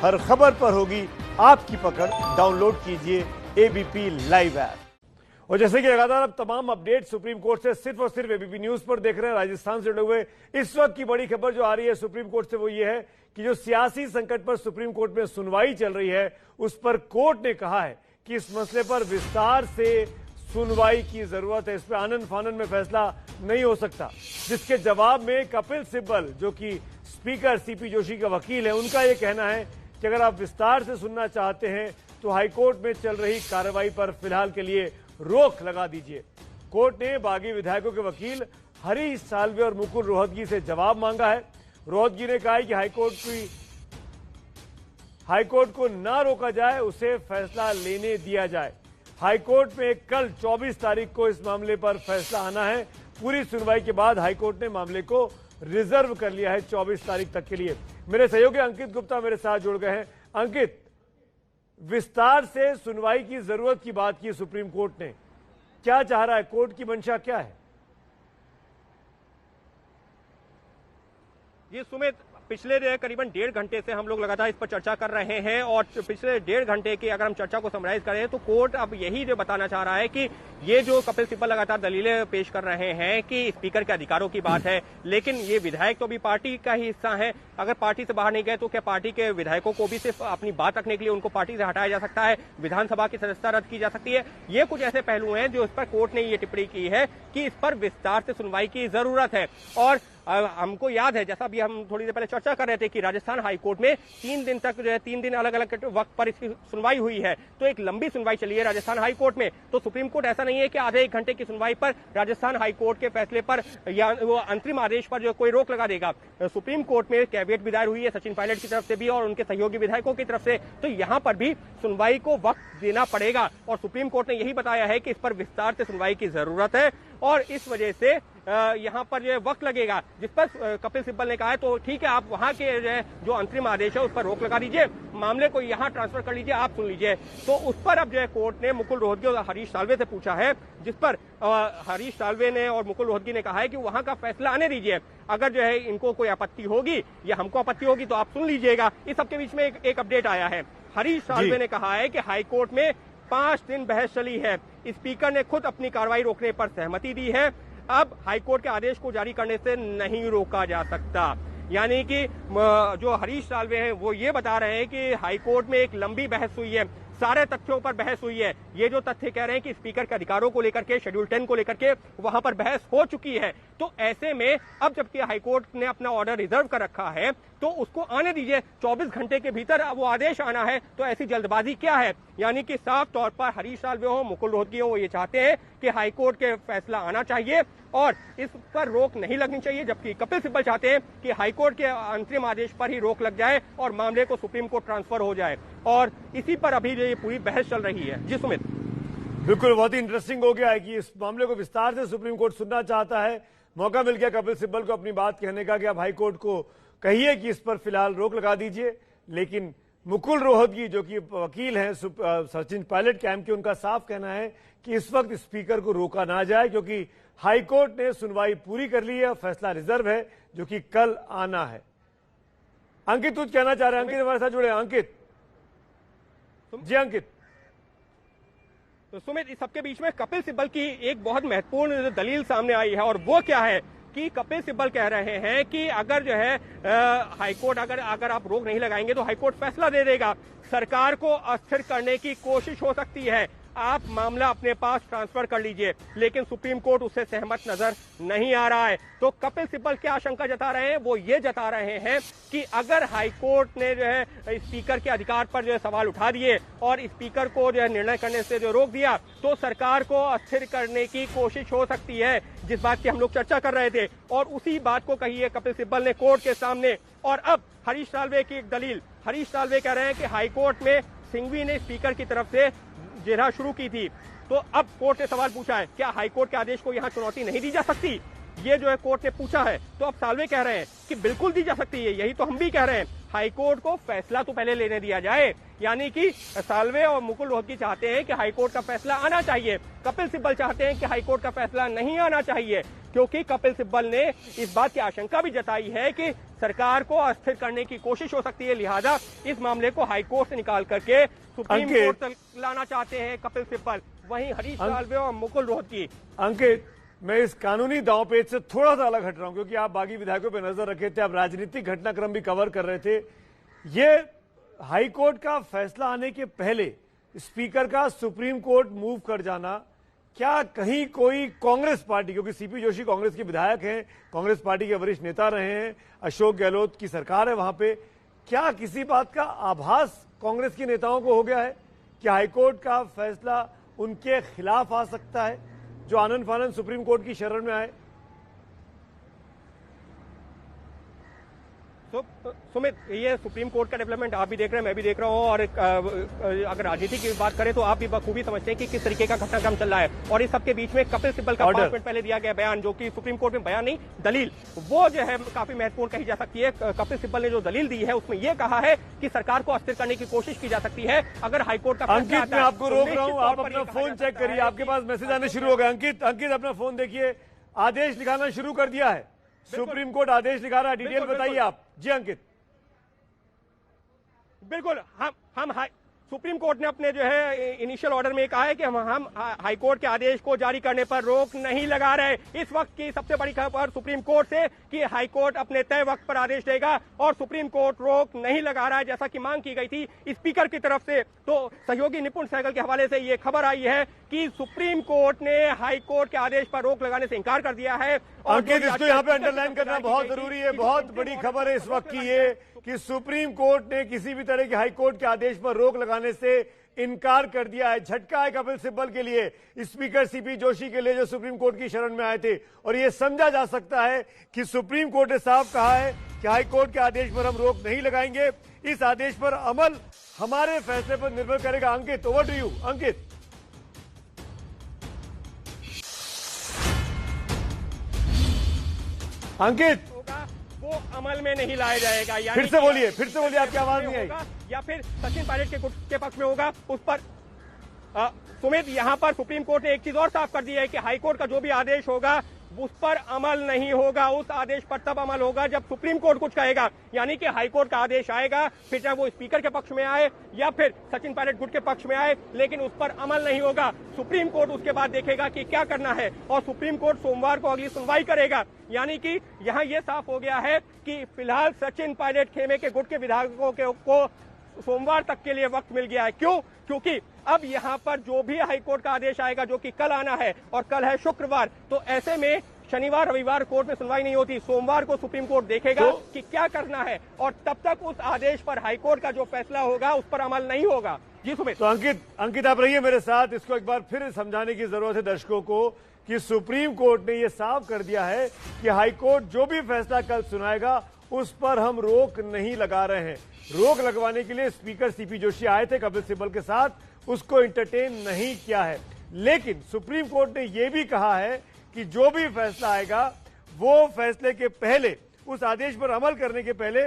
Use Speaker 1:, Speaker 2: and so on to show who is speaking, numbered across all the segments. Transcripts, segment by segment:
Speaker 1: हर खबर पर होगी आपकी पकड़। डाउनलोड कीजिए एबीपी लाइव ऐप। और जैसे कि लगातार अब तमाम अपडेट सुप्रीम कोर्ट से सिर्फ और सिर्फ एबीपी न्यूज पर देख रहे हैं। राजस्थान से जुड़े हुए इस वक्त की बड़ी खबर जो आ रही है सुप्रीम कोर्ट से वो ये है कि जो सियासी संकट पर सुप्रीम कोर्ट में सुनवाई चल रही है उस पर कोर्ट ने कहा है कि इस मसले पर विस्तार से सुनवाई की जरूरत है। इस पर आनन फानन में फैसला नहीं हो सकता। जिसके जवाब में कपिल सिब्बल जो कि स्पीकर सीपी जोशी का वकील है, उनका यह कहना है कि अगर आप विस्तार से सुनना चाहते हैं तो हाईकोर्ट में चल रही कार्रवाई पर फिलहाल के लिए रोक लगा दीजिए। कोर्ट ने बागी विधायकों के वकील हरीश साल्वे और मुकुल रोहतगी से जवाब मांगा है। रोहतगी ने कहा है कि हाईकोर्ट को ना रोका जाए, उसे फैसला लेने दिया जाए। हाईकोर्ट में कल 24 तारीख को इस मामले पर फैसला आना है। पूरी सुनवाई के बाद हाईकोर्ट ने मामले को रिजर्व कर लिया है 24 तारीख तक के लिए। मेरे सहयोगी अंकित गुप्ता मेरे साथ जुड़ गए हैं। अंकित, विस्तार से सुनवाई की जरूरत की बात की सुप्रीम कोर्ट ने, क्या चाह रहा है? कोर्ट की मंशा क्या है?
Speaker 2: जी सुमित, पिछले करीबन 1.5 घंटे से हम लोग लगातार इस पर चर्चा कर रहे हैं और पिछले 1.5 घंटे की अगर हम चर्चा को समराइज करें तो कोर्ट अब यही जो बताना चाह रहा है कि ये जो कपिल सिब्बल लगातार दलीलें पेश कर रहे हैं कि स्पीकर के अधिकारों की बात है, लेकिन ये विधायक तो भी पार्टी का ही हिस्सा है। अगर पार्टी से बाहर नहीं गए तो क्या पार्टी के विधायकों को भी सिर्फ अपनी बात रखने के लिए उनको पार्टी से हटाया जा सकता है? विधानसभा की सदस्यता रद्द की जा सकती है? ये कुछ ऐसे पहलू हैं जो इस पर कोर्ट ने ये टिप्पणी की है कि इस पर विस्तार से सुनवाई की जरूरत है। और हमको याद है, जैसा भी हम थोड़ी देर पहले चर्चा कर रहे थे, कि राजस्थान हाईकोर्ट में 3 दिन तक जो है 3 दिन अलग अलग वक्त पर इसकी सुनवाई हुई है। तो एक लंबी सुनवाई चली है राजस्थान हाईकोर्ट में। तो सुप्रीम कोर्ट ऐसा नहीं है कि आधे 1 घंटे की सुनवाई पर राजस्थान हाईकोर्ट के फैसले पर या वो अंतरिम आदेश पर जो कोई रोक लगा देगा। सुप्रीम कोर्ट में कैविएट भी दायर हुई है सचिन पायलट की तरफ से भी और उनके सहयोगी विधायकों की तरफ से। तो यहाँ पर भी सुनवाई को वक्त देना पड़ेगा और सुप्रीम कोर्ट ने यही बताया है कि इस पर विस्तार से सुनवाई की जरूरत है और इस वजह से यहाँ पर जो वक्त लगेगा। जिस पर कपिल सिब्बल ने कहा है तो ठीक है, आप वहां के जो अंतरिम आदेश है उस पर रोक लगा दीजिए, मामले को यहाँ ट्रांसफर कर लीजिए, आप सुन लीजिए। तो उस पर अब जो है कोर्ट ने मुकुल रोहतगी और हरीश साल्वे से पूछा है, जिस पर हरीश साल्वे ने और मुकुल रोहतगी ने कहा है कि वहां का फैसला आने दीजिए। अगर जो है इनको कोई आपत्ति होगी या हमको आपत्ति होगी तो आप सुन लीजिएगा। इस सबके बीच में एक अपडेट आया है। हरीश साल्वे ने कहा है कि हाईकोर्ट में 5 दिन बहस चली है, स्पीकर ने खुद अपनी कार्रवाई रोकने पर सहमति दी है, अब हाईकोर्ट के आदेश को जारी करने से नहीं रोका जा सकता। यानी कि जो हरीश साल्वे हैं वो ये बता रहे हैं कि हाईकोर्ट में एक लंबी बहस हुई है, सारे तथ्यों पर बहस हुई है। ये जो तथ्य कह रहे हैं कि स्पीकर के अधिकारों को लेकर के, शेड्यूल 10 को लेकर के वहां पर बहस हो चुकी है। तो ऐसे में अब जबकि हाईकोर्ट ने अपना ऑर्डर रिजर्व कर रखा है तो उसको आने दीजिए। 24 घंटे के भीतर वो आदेश आना है, तो ऐसी जल्दबाजी क्या है? यानी कि साफ तौर पर हरीश साल्वे हो, मुकुल रोहतगी हो, वो ये चाहते हैं कि हाईकोर्ट के फैसला आना चाहिए और इस पर रोक नहीं लगनी चाहिए, जबकि कपिल सिब्बल चाहते हैं कि हाईकोर्ट के अंतरिम आदेश पर ही रोक लग जाए और मामले को सुप्रीम कोर्ट ट्रांसफर हो जाए। और इसी पर अभी ये पूरी बहस चल रही है। जी सुमित,
Speaker 1: बिल्कुल, बहुत ही इंटरेस्टिंग हो गया है कि इस मामले को विस्तार से सुप्रीम कोर्ट सुनना चाहता है। मौका मिल गया कपिल सिब्बल को अपनी बात कहने का कि आप हाईकोर्ट को कहिए कि इस पर फिलहाल रोक लगा दीजिए। लेकिन मुकुल रोहतगी जो कि वकील हैं सचिन पायलट कैंप के, उनका साफ कहना है कि इस वक्त स्पीकर को रोका ना जाए क्योंकि हाईकोर्ट ने सुनवाई पूरी कर ली है, फैसला रिजर्व है जो कि कल आना है। अंकित कुछ कहना चाह रहे हैं? अंकित हमारे साथ जुड़े। अंकित जी। अंकित,
Speaker 2: तो सुमित, इस सबके बीच में कपिल सिब्बल की एक बहुत महत्वपूर्ण दलील सामने आई है और वो क्या है कि कपिल सिब्बल कह रहे हैं कि अगर जो है हाईकोर्ट अगर आप रोक नहीं लगाएंगे तो हाईकोर्ट फैसला दे देगा, सरकार को अस्थिर करने की कोशिश हो सकती है, आप मामला अपने पास ट्रांसफर कर लीजिए। लेकिन सुप्रीम कोर्ट उससे सहमत नजर नहीं आ रहा है। तो कपिल सिब्बल क्या आशंका जता रहे हैं? वो ये जता रहे हैं कि अगर हाईकोर्ट ने जो है स्पीकर के अधिकार पर जो है सवाल उठा दिए और स्पीकर को जो है निर्णय करने से जो रोक दिया तो सरकार को अस्थिर करने की कोशिश हो सकती है, जिस बात की हम लोग चर्चा कर रहे थे। और उसी बात को कही है कपिल सिब्बल ने कोर्ट के सामने। और अब हरीश साल्वे की एक दलील, हरीश साल्वे कह रहे हैं कि हाईकोर्ट में सिंघवी ने स्पीकर की तरफ से जिरह शुरू की थी, तो अब कोर्ट ने सवाल पूछा है क्या हाईकोर्ट के आदेश को यहाँ चुनौती नहीं दी जा सकती? ये जो है कोर्ट ने पूछा है। तो अब साल्वे कह रहे हैं कि बिल्कुल दी जा सकती है, यही तो हम भी कह रहे हैं। हाईकोर्ट को फैसला तो पहले लेने दिया जाए। यानी कि साल्वे और मुकुल रोहतगी चाहते हैं कि हाईकोर्ट का फैसला आना चाहिए, कपिल सिब्बल चाहते हैं कि हाईकोर्ट का फैसला नहीं आना चाहिए, क्योंकि कपिल सिब्बल ने इस बात की आशंका भी जताई है कि सरकार को अस्थिर करने की कोशिश हो सकती है, लिहाजा इस मामले को हाईकोर्ट से निकाल करके सुप्रीम कोर्ट तक लाना चाहते हैं कपिल सिब्बल। वहीं हरीश साल्वे और मुकुल रोहतगी।
Speaker 1: अंकित, मैं इस कानूनी दांवपेच से थोड़ा सा अलग हट रहा हूं, क्योंकि आप बागी विधायकों पर नजर रखे थे, आप राजनीतिक घटनाक्रम भी कवर कर रहे थे। ये हाईकोर्ट का फैसला आने के पहले स्पीकर का सुप्रीम कोर्ट मूव कर जाना, क्या कहीं कोई कांग्रेस पार्टी, क्योंकि सीपी जोशी कांग्रेस के विधायक हैं, कांग्रेस पार्टी के वरिष्ठ नेता रहे हैं, अशोक गहलोत की सरकार है वहां पे, क्या किसी बात का आभास कांग्रेस के नेताओं को हो गया है कि हाईकोर्ट का फैसला उनके खिलाफ आ सकता है, जो आनंद फानंद सुप्रीम कोर्ट की शरण में आए?
Speaker 2: सुमित, ये सुप्रीम कोर्ट का डेवलपमेंट आप भी देख रहे हैं, मैं भी देख रहा हूं, और अगर राजनीति की बात करें तो आप भी बखूबी समझते हैं कि किस तरीके का घटनाक्रम चल रहा है। और इस सबके बीच में कपिल सिब्बल का 5 मिनट पहले दिया गया बयान, जो कि सुप्रीम कोर्ट में बयान नहीं दलील, वो जो है काफी महत्वपूर्ण कही जा सकती है। कपिल सिब्बल ने जो दलील दी है उसमें यह कहा है कि सरकार को अस्थिर करने की कोशिश की जा सकती है अगर हाईकोर्ट का
Speaker 1: फैसला आता है। अंकित, मैं आपको रोक रहा हूं, आप अपना फोन चेक करिए, आपके पास मैसेज आने शुरू हो गए। अंकित, अपना फोन देखिए, आदेश लिखाना शुरू कर दिया है, सुप्रीम कोर्ट आदेश लिखा रहा है, डिटेल बताइए आप। जी अंकित।
Speaker 2: बिल्कुल, हम सुप्रीम कोर्ट ने अपने जो है इनिशियल ऑर्डर में कहा है कि हम हाईकोर्ट के आदेश को जारी करने पर रोक नहीं लगा रहे। इस वक्त की सबसे बड़ी खबर सुप्रीम कोर्ट से कि हाईकोर्ट अपने तय वक्त पर आदेश देगा और सुप्रीम कोर्ट रोक नहीं लगा रहा है, जैसा कि मांग की गई थी स्पीकर की तरफ से। तो सहयोगी निपुण सहगल के हवाले से ये खबर आई है कि सुप्रीम कोर्ट ने हाईकोर्ट के आदेश पर रोक लगाने से इंकार कर दिया है।
Speaker 1: अंकित, इसको यहाँ पे अंडरलाइन करना बहुत जरूरी है, बहुत बड़ी खबर है इस वक्त की ये कि सुप्रीम कोर्ट ने किसी भी तरह के हाईकोर्ट के आदेश पर रोक लगाने से इनकार कर दिया है। झटका है कपिल सिब्बल के लिए, स्पीकर सीपी जोशी के लिए, जो सुप्रीम कोर्ट की शरण में आए थे। और यह समझा जा सकता है कि सुप्रीम कोर्ट ने साफ कहा है कि हाईकोर्ट के आदेश पर हम रोक नहीं लगाएंगे, इस आदेश पर अमल हमारे फैसले पर निर्भर करेगा। अंकित, ओवर टू यू। अंकित,
Speaker 2: अंकित, वो अमल में नहीं लाया जाएगा।
Speaker 1: फिर से बोलिए, आपकी आवाज नहीं आई।
Speaker 2: या फिर सचिन पायलट के पक्ष में होगा, उस पर सुमित, यहां पर सुप्रीम कोर्ट ने एक चीज और साफ कर दी है कि हाईकोर्ट का जो भी आदेश होगा उस पर अमल नहीं होगा। उस आदेश पर तब अमल होगा जब सुप्रीम कोर्ट कुछ कहेगा, यानी कि हाईकोर्ट का आदेश आएगा, फिर चाहे वो स्पीकर के पक्ष में आए या फिर सचिन पायलट गुट के पक्ष में आए, लेकिन उस पर अमल नहीं होगा। सुप्रीम कोर्ट उसके बाद देखेगा कि क्या करना है और सुप्रीम कोर्ट सोमवार को अगली सुनवाई करेगा। यानी कि यहाँ ये साफ हो गया है कि फिलहाल सचिन पायलट खेमे के गुट के विधायकों को सोमवार तक के लिए वक्त मिल गया है। क्यों? क्योंकि अब यहाँ पर जो भी हाईकोर्ट का आदेश आएगा, जो कि कल आना है और कल है शुक्रवार, तो ऐसे में शनिवार रविवार कोर्ट में सुनवाई नहीं होती। सोमवार को सुप्रीम कोर्ट देखेगा कि क्या करना है और तब तक उस आदेश पर हाईकोर्ट का जो फैसला होगा उस पर अमल नहीं होगा। जी सुमित।
Speaker 1: तो अंकित आप रहिए मेरे साथ, इसको एक बार फिर समझाने की जरूरत है दर्शकों को कि सुप्रीम कोर्ट ने यह साफ कर दिया है कि हाईकोर्ट जो भी फैसला कल सुनाएगा उस पर हम रोक नहीं लगा रहे हैं। रोक लगवाने के लिए स्पीकर सीपी जोशी आए थे कपिल सिब्बल के साथ, उसको एंटरटेन नहीं किया है। लेकिन सुप्रीम कोर्ट ने यह भी कहा है कि जो भी फैसला आएगा वो फैसले के पहले, उस आदेश पर अमल करने के पहले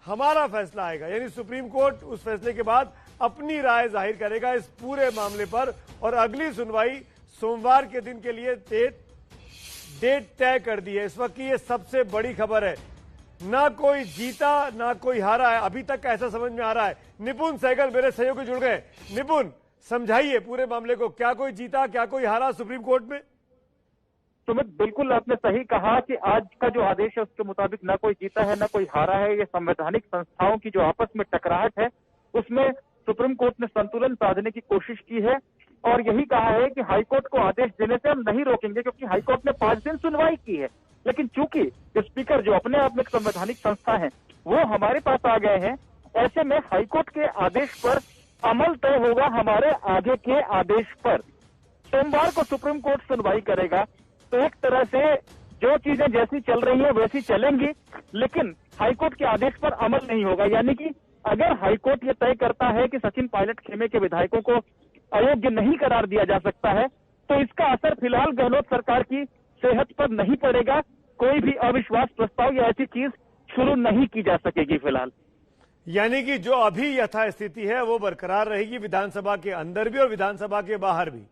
Speaker 1: हमारा फैसला आएगा। यानी सुप्रीम कोर्ट उस फैसले के बाद अपनी राय जाहिर करेगा इस पूरे मामले पर और अगली सुनवाई सोमवार के दिन के लिए डेट तय कर दी है। इस वक्त की ये सबसे बड़ी खबर है, ना कोई जीता ना कोई हारा है, अभी तक ऐसा समझ में आ रहा है। निपुण सहगल मेरे सहयोगी जुड़ गए। निपुण, समझाइए पूरे मामले को, क्या कोई जीता क्या कोई हारा सुप्रीम कोर्ट में?
Speaker 3: सुमित, बिल्कुल आपने सही कहा कि आज का जो आदेश है उसके मुताबिक ना कोई जीता है ना कोई हारा है। ये संवैधानिक संस्थाओं की जो आपस में टकराहट है उसमें सुप्रीम कोर्ट ने संतुलन साधने की कोशिश की है और यही कहा है कि हाईकोर्ट को आदेश देने से हम नहीं रोकेंगे, क्योंकि हाईकोर्ट ने 5 दिन सुनवाई की है। लेकिन चूंकि स्पीकर जो अपने आप में एक संवैधानिक संस्था है वो हमारे पास आ गए हैं, ऐसे में हाईकोर्ट के आदेश पर अमल तय होगा हमारे आगे के आदेश पर। सोमवार को सुप्रीम कोर्ट सुनवाई करेगा, तो एक तरह से जो चीजें जैसी चल रही है वैसी चलेंगी, लेकिन हाईकोर्ट के आदेश पर अमल नहीं होगा। यानी कि अगर हाईकोर्ट ये तय करता है कि सचिन पायलट खेमे के विधायकों को अयोग्य नहीं करार दिया जा सकता है, तो इसका असर फिलहाल गहलोत सरकार की सेहत पर नहीं पड़ेगा। कोई भी अविश्वास प्रस्ताव या ऐसी चीज शुरू नहीं की जा सकेगी फिलहाल।
Speaker 1: यानी कि जो अभी यथास्थिति है वो बरकरार रहेगी विधानसभा के अंदर भी और विधानसभा के बाहर भी।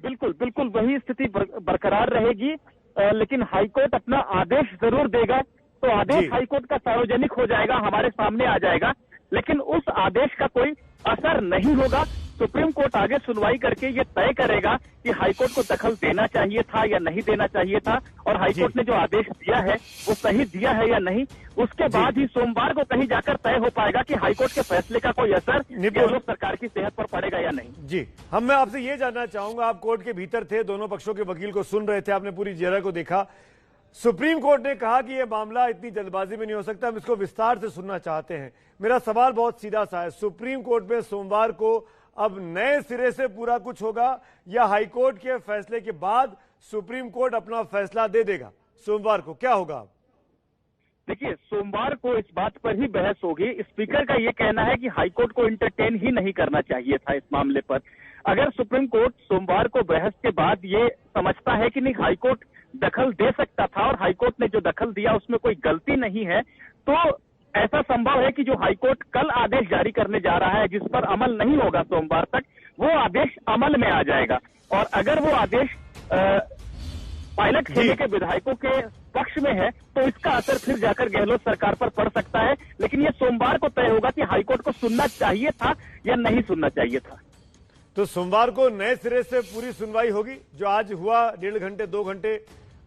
Speaker 3: बिल्कुल बिल्कुल वही स्थिति बरकरार रहेगी, लेकिन हाईकोर्ट अपना आदेश जरूर देगा। तो आदेश हाईकोर्ट का सार्वजनिक हो जाएगा, हमारे सामने आ जाएगा, लेकिन उस आदेश का कोई असर नहीं होगा। सुप्रीम कोर्ट आगे सुनवाई करके ये तय करेगा कि हाईकोर्ट को दखल देना चाहिए था या नहीं देना चाहिए था, और हाईकोर्ट ने जो आदेश दिया है वो सही दिया है या नहीं। उसके बाद ही सोमवार को कहीं जाकर तय हो पाएगा कि हाईकोर्ट के फैसले का कोई असर गहलोत सरकार की सेहत पर पड़ेगा या नहीं।
Speaker 1: जी, मैं आपसे ये जानना चाहूंगा, आप कोर्ट के भीतर थे, दोनों पक्षों के वकील को सुन रहे थे, आपने पूरी जगह को देखा। सुप्रीम कोर्ट ने कहा कि यह मामला इतनी जल्दबाजी में नहीं हो सकता, हम इसको विस्तार से सुनना चाहते हैं। मेरा सवाल बहुत सीधा सा है, सुप्रीम कोर्ट में सोमवार को अब नए सिरे से पूरा कुछ होगा या हाईकोर्ट के फैसले के बाद सुप्रीम कोर्ट अपना फैसला दे देगा? सोमवार को क्या होगा?
Speaker 3: देखिए, सोमवार को इस बात पर ही बहस होगी। स्पीकर का यह कहना है कि हाईकोर्ट को इंटरटेन ही नहीं करना चाहिए था इस मामले पर। अगर सुप्रीम कोर्ट सोमवार को बहस के बाद ये समझता है कि नहीं, हाईकोर्ट दखल दे सकता था और हाईकोर्ट ने जो दखल दिया उसमें कोई गलती नहीं है, तो ऐसा संभव है कि जो हाईकोर्ट कल आदेश जारी करने जा रहा है, जिस पर अमल नहीं होगा सोमवार तक, वो आदेश अमल में आ जाएगा। और अगर वो आदेश पायलट खेमे के विधायकों के पक्ष में है तो इसका असर फिर जाकर गहलोत सरकार पर पड़ सकता है। लेकिन ये सोमवार को तय होगा कि हाईकोर्ट को सुनना चाहिए था या नहीं सुनना चाहिए था।
Speaker 1: तो सोमवार को नए सिरे से पूरी सुनवाई होगी? जो आज हुआ 1.5 घंटे 2 घंटे,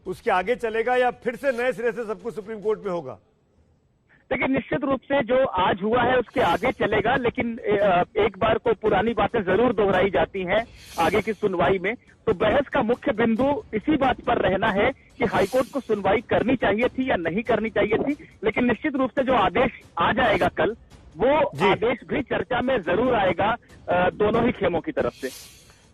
Speaker 1: उसके आगे चलेगा या फिर से नए सिरे से सब कुछ सुप्रीम कोर्ट में होगा?
Speaker 3: देखिए, निश्चित रूप से जो आज हुआ है उसके आगे चलेगा, लेकिन एक बार को पुरानी बातें जरूर दोहराई जाती हैं आगे की सुनवाई में। तो बहस का मुख्य बिंदु इसी बात पर रहना है कि हाईकोर्ट को सुनवाई करनी चाहिए थी या नहीं करनी चाहिए थी। लेकिन निश्चित रूप से जो आदेश आ जाएगा कल, वो आदेश भी चर्चा में जरूर आएगा दोनों ही खेमों की तरफ से।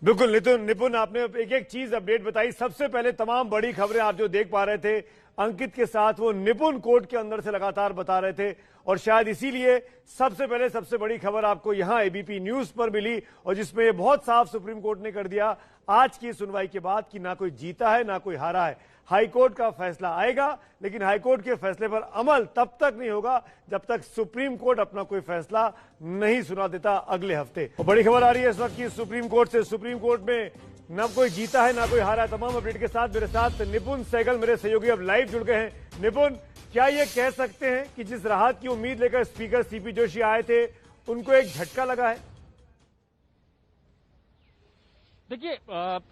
Speaker 1: बिल्कुल निपुण, आपने एक एक चीज अपडेट बताई। सबसे पहले तमाम बड़ी खबरें आप जो देख पा रहे थे अंकित के साथ, वो निपुण कोर्ट के अंदर से लगातार बता रहे थे, और शायद इसीलिए सबसे पहले सबसे बड़ी खबर आपको यहां एबीपी न्यूज पर मिली, और जिसमें ये बहुत साफ सुप्रीम कोर्ट ने कर दिया आज की सुनवाई के बाद कि ना कोई जीता है ना कोई हारा है। हाईकोर्ट का फैसला आएगा, लेकिन हाईकोर्ट के फैसले पर अमल तब तक नहीं होगा जब तक सुप्रीम कोर्ट अपना कोई फैसला नहीं सुना देता अगले हफ्ते। और बड़ी खबर आ रही है इस वक्त की सुप्रीम कोर्ट से। सुप्रीम कोर्ट में न कोई जीता है ना कोई हारा है। तमाम अपडेट के साथ मेरे साथ निपुण सहगल मेरे सहयोगी अब लाइव जुड़ गए हैं। निपुण, क्या ये कह सकते हैं कि जिस राहत की उम्मीद लेकर स्पीकर सीपी जोशी आए थे, उनको एक झटका लगा है?
Speaker 4: देखिए,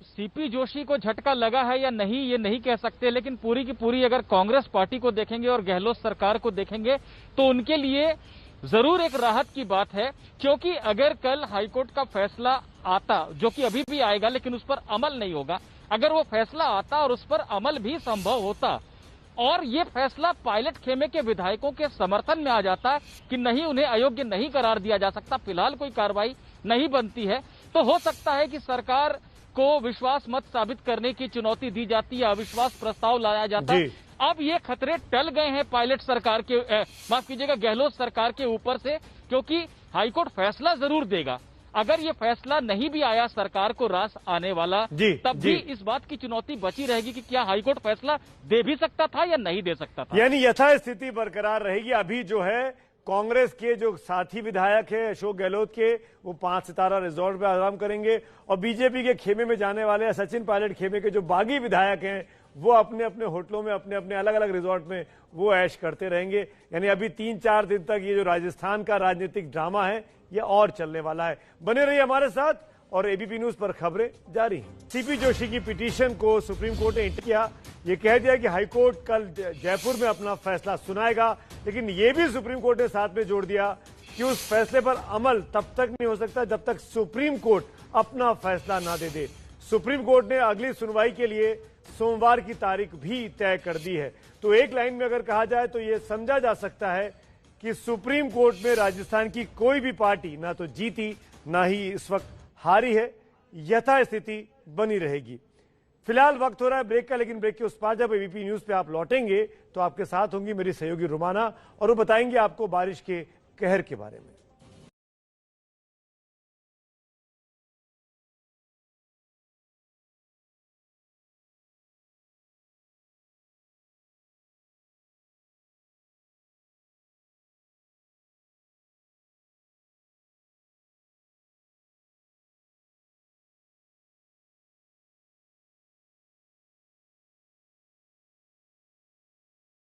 Speaker 4: सीपी जोशी को झटका लगा है या नहीं ये नहीं कह सकते, लेकिन पूरी की पूरी अगर कांग्रेस पार्टी को देखेंगे और गहलोत सरकार को देखेंगे तो उनके लिए जरूर एक राहत की बात है। क्योंकि अगर कल हाईकोर्ट का फैसला आता, जो कि अभी भी आएगा लेकिन उस पर अमल नहीं होगा, अगर वो फैसला आता और उस पर अमल भी संभव होता और ये फैसला पायलट खेमे के विधायकों के समर्थन में आ जाता कि नहीं, उन्हें अयोग्य नहीं करार दिया जा सकता, फिलहाल कोई कार्रवाई नहीं बनती है, तो हो सकता है कि सरकार को विश्वास मत साबित करने की चुनौती दी जाती है, अविश्वास प्रस्ताव लाया जाता। अब ये खतरे टल गए हैं पायलट सरकार के, माफ कीजिएगा, गहलोत सरकार के ऊपर से, क्योंकि हाईकोर्ट फैसला जरूर देगा। अगर ये फैसला नहीं भी आया सरकार को रास आने वाला, तब भी इस बात की चुनौती बची रहेगी कि क्या हाईकोर्ट फैसला दे भी सकता था या नहीं दे सकता था।
Speaker 1: यानी यथास्थिति बरकरार रहेगी। अभी जो है कांग्रेस के जो साथी विधायक है अशोक गहलोत के, वो 5 सितारा रिजॉर्ट पे आराम करेंगे, और बीजेपी के खेमे में जाने वाले सचिन पायलट खेमे के जो बागी विधायक हैं वो अपने अपने होटलों में, अपने अपने अलग अलग रिजॉर्ट में वो ऐश करते रहेंगे। यानी अभी 3-4 दिन तक ये जो राजस्थान का राजनीतिक ड्रामा है ये और चलने वाला है। बने रहिए हमारे साथ और एबीपी न्यूज पर खबरें जारी हैं। सीपी जोशी की पिटीशन को सुप्रीम कोर्ट ने इंटर किया, ये कह दिया कि हाईकोर्ट कल जयपुर में अपना फैसला सुनाएगा, लेकिन ये भी सुप्रीम कोर्ट ने साथ में जोड़ दिया कि उस फैसले पर अमल तब तक नहीं हो सकता जब तक सुप्रीम कोर्ट अपना फैसला ना दे दे। सुप्रीम कोर्ट ने अगली सुनवाई के लिए सोमवार की तारीख भी तय कर दी है। तो एक लाइन में अगर कहा जाए तो यह समझा जा सकता है कि सुप्रीम कोर्ट में राजस्थान की कोई भी पार्टी ना तो जीती ना ही इस वक्त हारी है, यथास्थिति बनी रहेगी। फिलहाल वक्त हो रहा है ब्रेक का, लेकिन ब्रेक के उस पार जब एबीपी न्यूज पे आप लौटेंगे तो आपके साथ होंगी मेरी सहयोगी रुमाना, और वो बताएंगे आपको बारिश के कहर के बारे में।